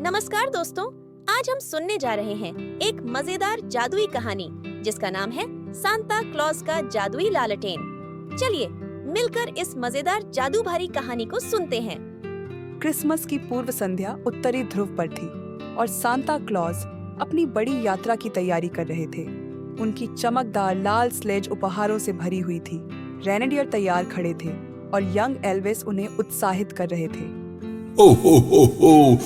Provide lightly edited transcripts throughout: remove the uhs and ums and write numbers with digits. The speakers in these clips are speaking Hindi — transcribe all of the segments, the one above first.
नमस्कार दोस्तों, आज हम सुनने जा रहे हैं एक मजेदार जादुई कहानी जिसका नाम है सांता क्लॉज का जादुई लालटेन। चलिए मिलकर इस मजेदार जादू भरी कहानी को सुनते हैं। क्रिसमस की पूर्व संध्या उत्तरी ध्रुव पर थी और सांता क्लॉज अपनी बड़ी यात्रा की तैयारी कर रहे थे। उनकी चमकदार लाल स्लेज उपहारों से भरी हुई थी। रेनेडियर तैयार खड़े थे और यंग एल्विस उन्हें उत्साहित कर रहे थे। हो,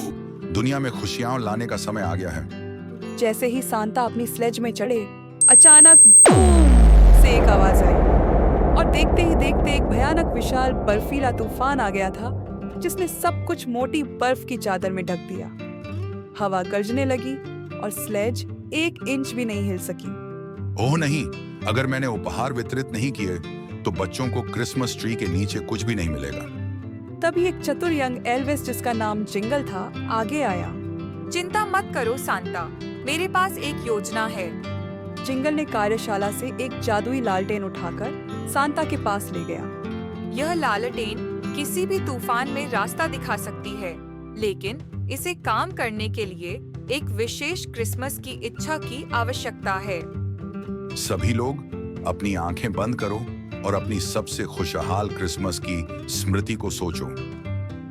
दुनिया में खुशियां लाने का समय आ गया है। जैसे ही सांता अपनी स्लेज में चढ़े, अचानक बूम से एक आवाज आई और देखते ही देखते एक भयानक विशाल बर्फीला तूफान आ गया था जिसने सब कुछ मोटी बर्फ की चादर में ढक दिया। हवा गरजने लगी और स्लेज 1 इंच भी नहीं हिल सकी। ओह नहीं, अगर मैंने उपहार वितरित नहीं किए तो बच्चों को क्रिसमस ट्री के नीचे कुछ भी नहीं मिलेगा। तभी एक चतुर यंग एल्विस जिसका नाम जिंगल था आगे आया। चिंता मत करो सांता, मेरे पास एक योजना है। जिंगल ने कार्यशाला से एक जादुई लालटेन उठाकर सांता के पास ले गया। यह लालटेन किसी भी तूफान में रास्ता दिखा सकती है, लेकिन इसे काम करने के लिए एक विशेष क्रिसमस की इच्छा की आवश्यकता है। सभी लोग अपनी आंखें बंद करो और अपनी सबसे खुशहाल क्रिसमस की स्मृति को सोचो।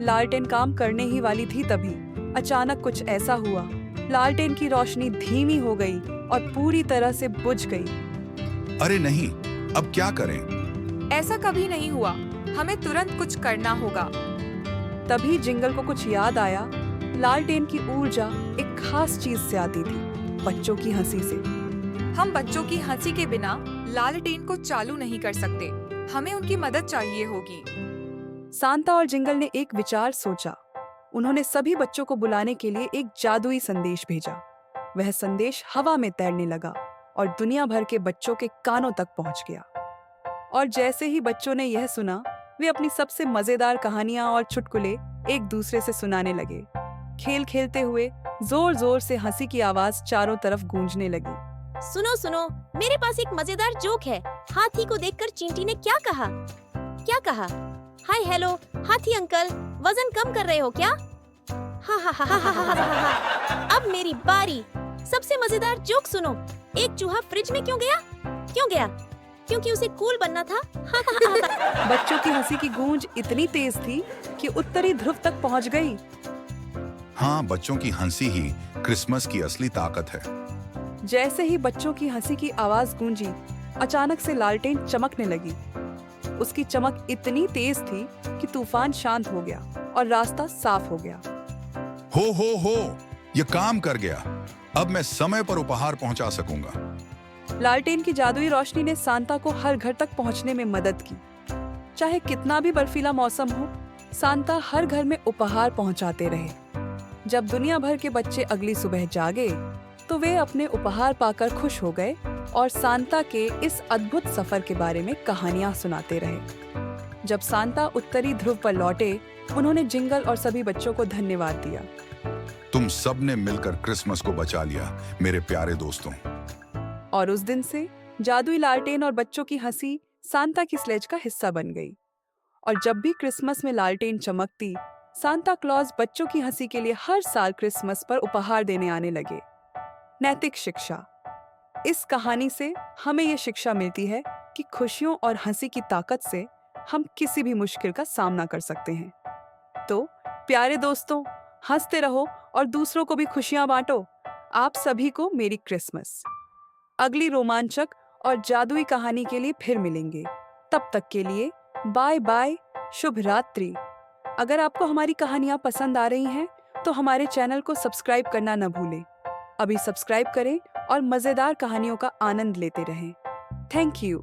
लालटेन काम करने ही वाली थी तभी अचानक कुछ ऐसा हुआ। लालटेन की रोशनी धीमी हो गई और पूरी तरह से बुझ गई। अरे नहीं, अब क्या करें? ऐसा कभी नहीं हुआ, हमें तुरंत कुछ करना होगा। तभी जिंगल को कुछ याद आया। लालटेन की ऊर्जा एक खास चीज से आती थी, बच्चों की हंसी से। हम बच्चों की हंसी के बिना लालटेन को चालू नहीं कर सकते, हमें उनकी मदद चाहिए होगी। सांता और जिंगल ने एक विचार सोचा। उन्होंने सभी बच्चों को बुलाने के लिए एक जादुई संदेश भेजा। वह संदेश हवा में तैरने लगा और दुनिया भर के बच्चों के कानों तक पहुंच गया। और जैसे ही बच्चों ने यह सुना, वे अपनी सबसे मजेदार कहानियां और चुटकुले एक दूसरे से सुनाने लगे। खेल खेलते हुए जोर जोर से हंसी की आवाज चारों तरफ गूंजने लगी। सुनो सुनो, मेरे पास एक मजेदार जोक है। हाथी को देखकर चींटी ने क्या कहा? हाय हेलो हाथी अंकल, वजन कम कर रहे हो क्या? हा हा हा हा हा हा हा हा। अब मेरी बारी। सबसे मजेदार जोक सुनो। एक चूहा फ्रिज में क्यों गया? क्योंकि उसे कूल बनना था। बच्चों की हंसी की गूंज इतनी तेज थी कि उत्तरी ध्रुव तक पहुंच गई। हाँ, बच्चों की हंसी ही क्रिसमस की असली ताकत है। जैसे ही बच्चों की हंसी की आवाज गूंजी, अचानक से लालटेन चमकने लगी। उसकी चमक इतनी तेज थी कि तूफान शांत हो गया और रास्ता साफ हो गया। हो, ये काम कर गया। अब मैं समय पर उपहार पहुंचा सकूंगा। लालटेन की जादुई रोशनी ने सांता को हर घर तक पहुंचने में मदद की। चाहे कितना भी बर्फीला मौसम हो, सांता हर घर में उपहार पहुंचाते रहे। जब दुनिया भर के बच्चे अगली सुबह जागे तो वे अपने उपहार पाकर खुश हो गए और सांता के इस अद्भुत सफर के बारे में कहानियां सुनाते रहे। जब सांता उत्तरी ध्रुव पर लौटे, उन्होंने जिंगल और सभी बच्चों को धन्यवाद दिया। तुम सब ने मिलकर क्रिसमस को बचा लिया, मेरे प्यारे दोस्तों। और उस दिन से जादुई लालटेन और बच्चों की हंसी सांता की स्लेज का हिस्सा बन गई। और जब भी क्रिसमस में लालटेन चमकती, सांता क्लॉज बच्चों की हंसी के लिए हर साल क्रिसमस पर उपहार देने आने लगे। नैतिक शिक्षा। इस कहानी से हमें यह शिक्षा मिलती है कि खुशियों और हंसी की ताकत से हम किसी भी मुश्किल का सामना कर सकते हैं। तो प्यारे दोस्तों, हंसते रहो और दूसरों को भी खुशियां बांटो। आप सभी को मेरी क्रिसमस। अगली रोमांचक और जादुई कहानी के लिए फिर मिलेंगे। तब तक के लिए बाय बाय, शुभ रात्रि। अगर आपको हमारी कहानियां पसंद आ रही हैं तो हमारे चैनल को सब्सक्राइब करना न भूलें। अभी सब्सक्राइब करें और मजेदार कहानियों का आनंद लेते रहें। Thank you.